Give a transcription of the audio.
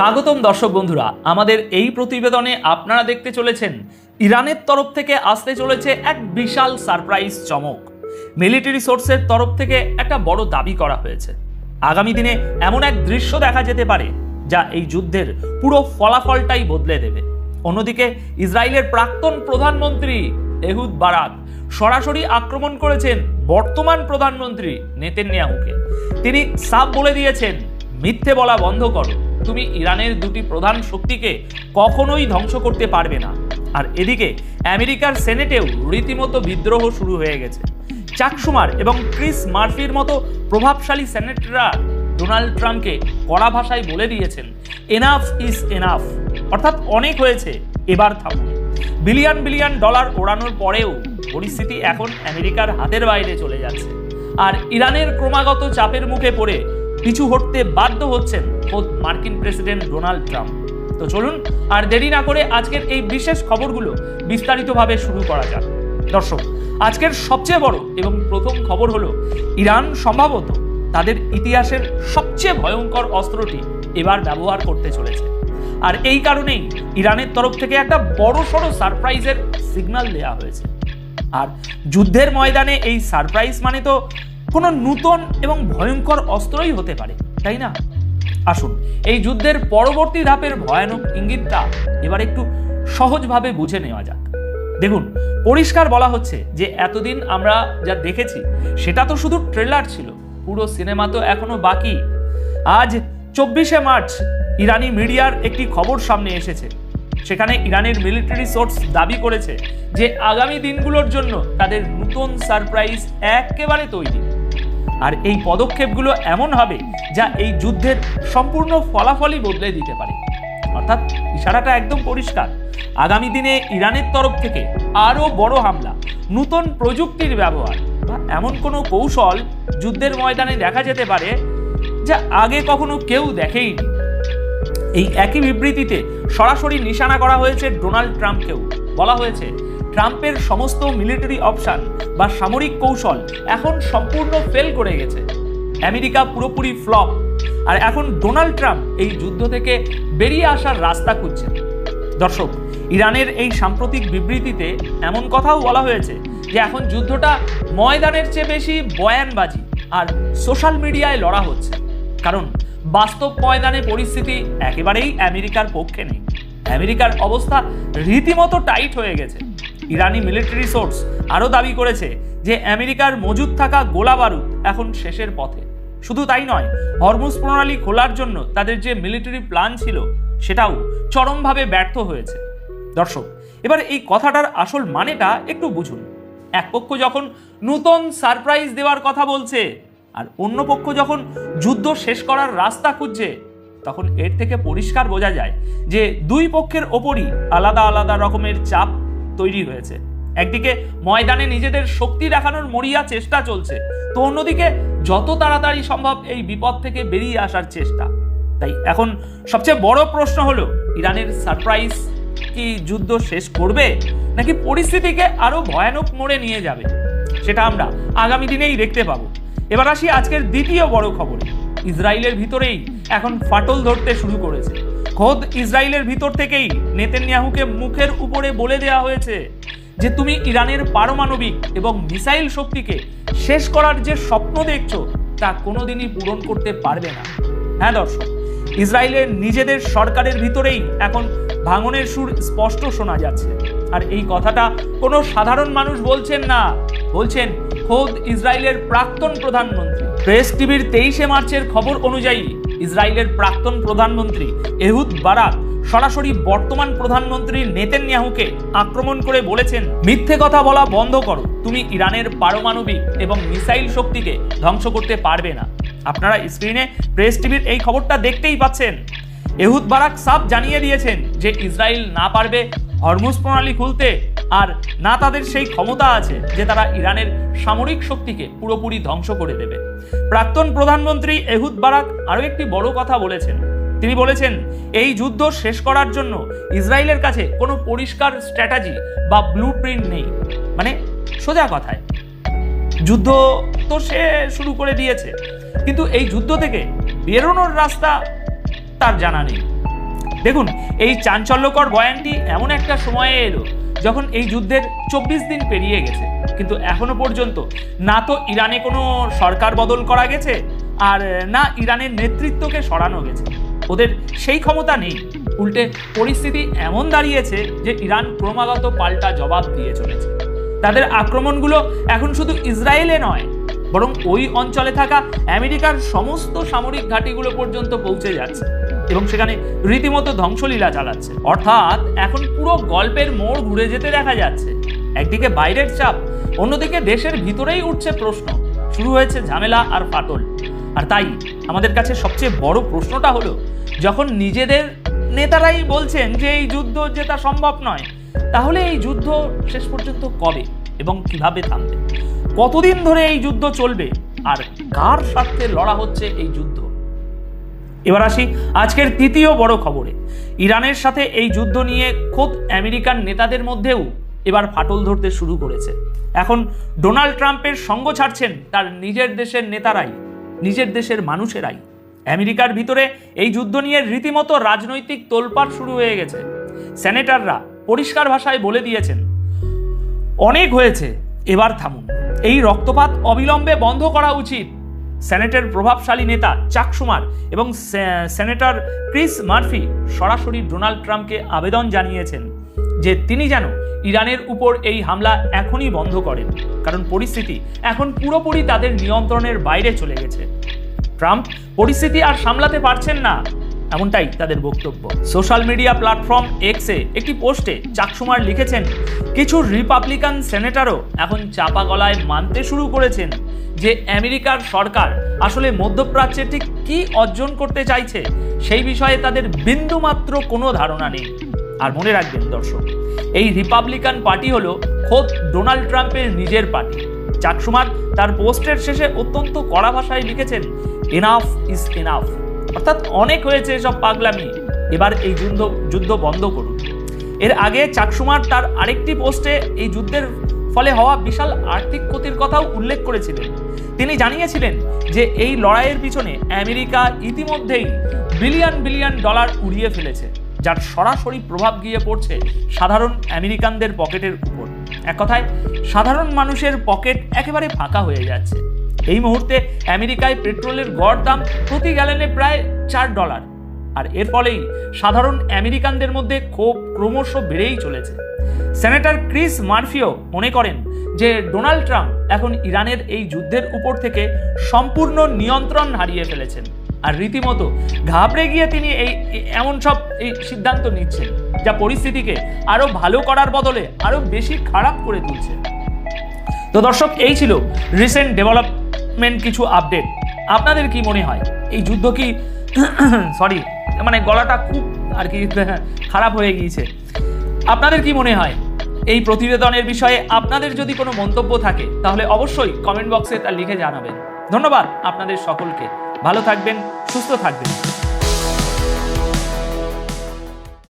স্বাগতম দর্শক বন্ধুরা, আমাদের এই প্রতিবেদনে আপনারা দেখতে চলেছেন ইরানের তরফ থেকে আসতে চলেছে এক বিশাল সারপ্রাইজ চমক। মিলিটারি সোর্সের তরফ থেকে একটা বড় দাবি করা হয়েছে। আগামী দিনে এমন এক দৃশ্য দেখা যেতে পারে যা এই যুদ্ধের পুরো ফলাফলটাই বদলে দেবে। অন্যদিকে ইসরায়েলের প্রাক্তন প্রধানমন্ত্রী এহুদ বারাক সরাসরি আক্রমণ করেছেন বর্তমান প্রধানমন্ত্রী নেতানিয়াহুকে। তিনি সাফ বলে দিয়েছেন, মিথ্যে বলা বন্ধ করো, তুমি ইরানের দুটি প্রধান শক্তিকে কখনোই ধ্বংস করতে পারবে না। আর এদিকে আমেরিকার সেনেটেও রীতিমতো বিদ্রোহ শুরু হয়ে গেছে। চাক শুমার এবং ক্রিস মার্ফির মতো প্রভাবশালী সেনেটররা ডোনাল্ড ট্রাম্পকে কড়া ভাষায় বলে দিয়েছেন, এনাফ ইজ এনাফ, অর্থাৎ অনেক হয়েছে, এবার থামুন। বিলিয়ন বিলিয়ন ডলার ওড়ানোর পরেও পরিস্থিতি এখন আমেরিকার হাতের বাইরে চলে যাচ্ছে। আর ইরানের ক্রমাগত চাপের মুখে পড়ে পিছু হটতে বাধ্য হচ্ছেন খোদ মার্কিন প্রেসিডেন্ট ডোনাল্ড ট্রাম্প। তো চলুন আর দেরি না করে আজকের এই বিশেষ খবরগুলো বিস্তারিতভাবে শুরু করা যাক। দর্শক, আজকের সবচেয়ে বড় এবং প্রথম খবর হলো, ইরান সম্ভবত তাদের ইতিহাসের সবচেয়ে ভয়ঙ্কর অস্ত্রটি এবার ব্যবহার করতে চলেছে। আর এই কারণেই ইরানের তরফ থেকে একটা বড়সড় সারপ্রাইজের সিগন্যাল দেওয়া হয়েছে। আর যুদ্ধের ময়দানে এই সারপ্রাইজ মানে তো কোনো নূতন এবং ভয়ঙ্কর অস্ত্রই হতে পারে, তাই না? আসুন এই যুদ্ধের পরবর্তী ধাপের ভয়ানক ইঙ্গিতটা এবার একটু সহজভাবে বুঝে নেওয়া যাক। দেখুন, পরিষ্কার বলা হচ্ছে যে এতদিন আমরা যা দেখেছি সেটা তো শুধু ট্রেলার ছিল, পুরো সিনেমা তো এখনো বাকি। আজ 24শে মার্চ ইরানি মিডিয়ার একটি খবর সামনে এসেছে। সেখানে ইরানের মিলিটারি সোর্স দাবি করেছে যে আগামী দিনগুলোর জন্য তাদের নতুন সারপ্রাইজ একেবারে তৈরি। আর এই পদক্ষেপগুলো এমন হবে যা এই যুদ্ধের সম্পূর্ণ ফলাফলই বদলে দিতে পারে। অর্থাৎ ইশারাটা একদম পরিষ্কার, আগামী দিনে ইরানের তরফ থেকে আরো বড় হামলা, নতুন প্রযুক্তির ব্যবহার বা এমন কোনো কৌশল যুদ্ধের ময়দানে দেখা যেতে পারে যা আগে কখনো কেউ দেখেইনি। এই একই বিবৃতিতে সরাসরি নিশানা করা হয়েছে ডোনাল্ড ট্রাম্পকেও। বলা হয়েছে, ট্রাম্পের সমস্ত মিলিটারি অপশন বা সামরিক কৌশল এখন সম্পূর্ণ ফেল করে গেছে। আমেরিকা পুরোপুরি ফ্লপ। আর এখন ডোনাল্ড ট্রাম্প এই যুদ্ধ থেকে বেরিয়ে আসার রাস্তা খুঁজছেন। দর্শক, ইরানের এই সাম্প্রতিক বিবৃতিতে এমন কথাও বলা হয়েছে যে এখন যুদ্ধটা ময়দানের চেয়ে বেশি বয়ানবাজি আর সোশ্যাল মিডিয়ায় লড়া হচ্ছে। কারণ বাস্তব ময়দানে পরিস্থিতি একেবারেই আমেরিকার পক্ষে নেই। আমেরিকার অবস্থা রীতিমতো টাইট হয়ে গেছে। ইরানি মিলিটারি সোর্স আরও দাবি করেছে যে আমেরিকার মজুদ থাকা গোলা বারুদ এখন শেষের পথে। শুধু তাই নয়, হরমুজ প্রণালী খোলার জন্য তাদের যে মিলিটারি প্ল্যান ছিল সেটাও চরমভাবে ব্যর্থ হয়েছে। দর্শক, এবার এই কথাটার আসল মানেটা একটু বুঝুন। এক পক্ষ যখন নতুন সারপ্রাইজ দেওয়ার কথা বলছে আর অন্য পক্ষ যখন যুদ্ধ শেষ করার রাস্তা খুঁজছে, তখন এর থেকে পরিষ্কার বোঝা যায় যে দুই পক্ষের ওপরই আলাদা আলাদা রকমের চাপ তৈরি হয়েছে। একদিকে ময়দানে নিজেদের শক্তি দেখানোর মরিয়া চেষ্টা চলছে, তো অন্যদিকে যত তাড়াতাড়ি সম্ভব এই বিপদ থেকে বেরিয়ে আসার চেষ্টা। তাই এখন সবচেয়ে বড় প্রশ্ন হলো, ইরানের সারপ্রাইজ কি যুদ্ধ শেষ করবে নাকি পরিস্থিতিকে আরো ভয়ানক মোড়ে নিয়ে যাবে? সেটা আমরা আগামী দিনেই দেখতে পাবো। এবার আসি আজকের দ্বিতীয় বড় খবরে। ইসরায়েলের ভিতরেই এখন ফাটল ধরতে শুরু করেছে। খোদ ইসরায়েলের ভিতর থেকেই নেতানিয়াহুকে মুখের উপরে বলে দেওয়া হয়েছে যে তুমি ইরানের পারমাণবিক এবং মিসাইল শক্তিকে শেষ করার যে স্বপ্ন দেখছো তা কোনোদিনই পূরণ করতে পারবে না। হ্যাঁ দর্শক, ইসরায়েলের নিজেদের সরকারের ভিতরেই এখন ভাঙনের সুর স্পষ্ট শোনা যাচ্ছে। আর এই কথাটা কোনো সাধারণ মানুষ বলছেন না, বলছেন খোদ ইসরায়েলের প্রাক্তন প্রধানমন্ত্রী। প্রেস টিভির 23শে মার্চের খবর অনুযায়ী ইসরায়েলের প্রাক্তন প্রধানমন্ত্রী এহুদ বারাক সরাসরি বর্তমান প্রধানমন্ত্রী নেতানিয়াহুকে আক্রমণ করে বলেছেন, মিথ্যে কথা বলা বন্ধ করো, তুমি ইরানের পারমাণবিক এবং মিসাইল শক্তিকে ধ্বংস করতে পারবে না। আপনারা স্ক্রিনে প্রেস টিভির এই খবরটা দেখতেই পাচ্ছেন। এহুদ বারাক সাফ জানিয়ে দিয়েছেন যে ইসরায়েল না পারবে হরমুজ প্রণালী খুলতে, আর না তাদের সেই ক্ষমতা আছে যে তারা ইরানের সামরিক শক্তিকে পুরোপুরি ধ্বংস করে দেবে। প্রাক্তন প্রধানমন্ত্রী এহুদ বারাক আরও একটি বড় কথা বলেছেন। তিনি বলেছেন, এই যুদ্ধ শেষ করার জন্য ইসরায়েলের কাছে কোনো পরিষ্কার স্ট্র্যাটেজি বা ব্লুপ্রিন্ট নেই। মানে সোজা কথায়, যুদ্ধ তো সে শুরু করে দিয়েছে, কিন্তু এই যুদ্ধ থেকে বেরোনোর রাস্তা তার জানা নেই। দেখুন, এই চাঞ্চল্যকর বয়ানটি এমন একটা সময়ে এলো যখন এই যুদ্ধের 24 দিন পেরিয়ে গেছে, কিন্তু এখনো পর্যন্ত না তো ইরানে কোনো সরকার বদল করা গেছে, আর না ইরানের নেতৃত্বকে সরানো গেছে। ওদের সেই ক্ষমতা নেই। উল্টে পরিস্থিতি এমন দাঁড়িয়েছে যে ইরান ক্রমাগত পাল্টা জবাব দিয়ে চলেছে। তাদের আক্রমণগুলো এখন শুধু ইসরায়েলে নয়, বরং ওই অঞ্চলে থাকা আমেরিকার সমস্ত সামরিক ঘাঁটিগুলো পর্যন্ত পৌঁছে যাচ্ছে এবং সেখানে রীতিমতো ধ্বংসলীলা চালাচ্ছে। অর্থাৎ এখন পুরো গল্পের মোড় ঘুরে যেতে দেখা যাচ্ছে। একদিকে বাইরের চাপ, অন্যদিকে দেশের ভিতরেই উঠছে প্রশ্ন। শুরু হয়েছে ঝামেলা আর ফাটল। আর তাই আমাদের কাছে সবচেয়ে বড় প্রশ্নটা হলো, যখন নিজেদের নেতারাই বলছেন যে এই যুদ্ধ জেতা সম্ভব নয়, তাহলে এই যুদ্ধ শেষ পর্যন্ত কবে এবং কিভাবে থামবে? কতদিন ধরে এই যুদ্ধ চলবে আর কার স্বার্থে লড়া হচ্ছে এই যুদ্ধ? এবার আসি আজকের তৃতীয় বড় খবরে। ইরানের সাথে এই যুদ্ধ নিয়ে খোদ আমেরিকান নেতাদের মধ্যেও এবার ফাটল ধরতে শুরু করেছে। এখন ডোনাল্ড ট্রাম্পের সঙ্গ ছাড়ছেন তার নিজের দেশের নেতারাই, নিজের দেশের মানুষেরাই। আমেরিকার ভিতরে এই যুদ্ধ নিয়ে রীতিমতো রাজনৈতিক তোলপাড় শুরু হয়ে গেছে। সেনেটররা পরিষ্কার ভাষায় বলে দিয়েছেন, অনেক হয়েছে, এবার থামুন। এই রক্তপাত অবিলম্বে বন্ধ করা উচিত। সেনেটের প্রভাবশালী নেতা চাক শুমার এবং সেনেটর ক্রিস মার্ফি সরাসরি ডোনাল্ড ট্রাম্পকে আবেদন জানিয়েছেন যে তিনি যেন ইরানের উপর এই হামলা এখনই বন্ধ করেন, কারণ পরিস্থিতি এখন পুরোপুরি তাদের নিয়ন্ত্রণের বাইরে চলে গেছে। ট্রাম্প পরিস্থিতি আর সামলাতে পারছেন না, এমনটাই তাদের বক্তব্য। সোশ্যাল মিডিয়া প্ল্যাটফর্ম এক্সে একটি পোস্টে চাক শুমার লিখেছেন, কিছু রিপাবলিকান সেনেটরও এখন চাপা গলায় মানতে শুরু করেছেন যে আমেরিকার সরকার আসলে মধ্যপ্রাচ্যে ঠিক কি অর্জন করতে চাইছে সেই বিষয়ে তাদের বিন্দুমাত্র কোনো ধারণা নেই। আর মনে রাখবেন দর্শক, এই রিপাবলিকান পার্টি হলো খোদ ডোনাল্ড ট্রাম্পের নিজের পার্টি। চাক শুমার তার পোস্টের শেষে অত্যন্ত কড়া ভাষায় লিখেছেন, এনাফ ইজ এনাফ, অর্থাৎ অনেক হয়েছে এসব পাগলামি, এবার এই যুদ্ধ বন্ধ করুন। এর আগে চাক শুমার তার আরেকটি পোস্টে এই যুদ্ধের ফলে হওয়া বিশাল আর্থিক ক্ষতির কথাও উল্লেখ করেছিলেন। তিনি জানিয়েছিলেন যে এই লড়াইয়ের পিছনে আমেরিকা ইতিমধ্যেই বিলিয়ন বিলিয়ন ডলার উড়িয়ে ফেলেছে, যার সরাসরি প্রভাব গিয়ে পড়ছে সাধারণ আমেরিকানদের পকেটের উপর। এক কথায় সাধারণ মানুষের পকেট একেবারে ফাঁকা হয়ে যাচ্ছে। এই মুহূর্তে আমেরিকায় পেট্রোলের গড় দাম প্রতি গ্যালনে প্রায় $4, আর এর ফলেই সাধারণ আমেরিকানদের মধ্যে ক্ষোভ ক্রমশ বেড়েই চলেছে। সেনেটর ক্রিস মার্ফিও মনে করেন যে ডোনাল্ড ট্রাম্প এখন ইরানের এই যুদ্ধের উপর থেকে সম্পূর্ণ নিয়ন্ত্রণ হারিয়ে ফেলেছেন, আর রীতিমতো ঘাবড়ে গিয়ে তিনি এমন সব সিদ্ধান্ত নিচ্ছেন যা পরিস্থিতিকে আরো ভালো করার বদলে আরো বেশি খারাপ করে তুলছে। তো দর্শক, এই ছিল রিসেন্ট ডেভেলপমেন্ট কিছু আপডেট। আপনাদের কি মনে হয় এই যুদ্ধ কি গলাটা খুব আর কি খারাপ হয়ে গিয়েছে? আপনাদের কি মনে হয় এই প্রতিবেদনের বিষয়ে? আপনাদের যদি কোনো মন্তব্য থাকে তাহলে অবশ্যই কমেন্ট বক্সে তা লিখে জানাবেন। ধন্যবাদ আপনাদের সকলকে। ভালো থাকবেন, সুস্থ থাকবেন।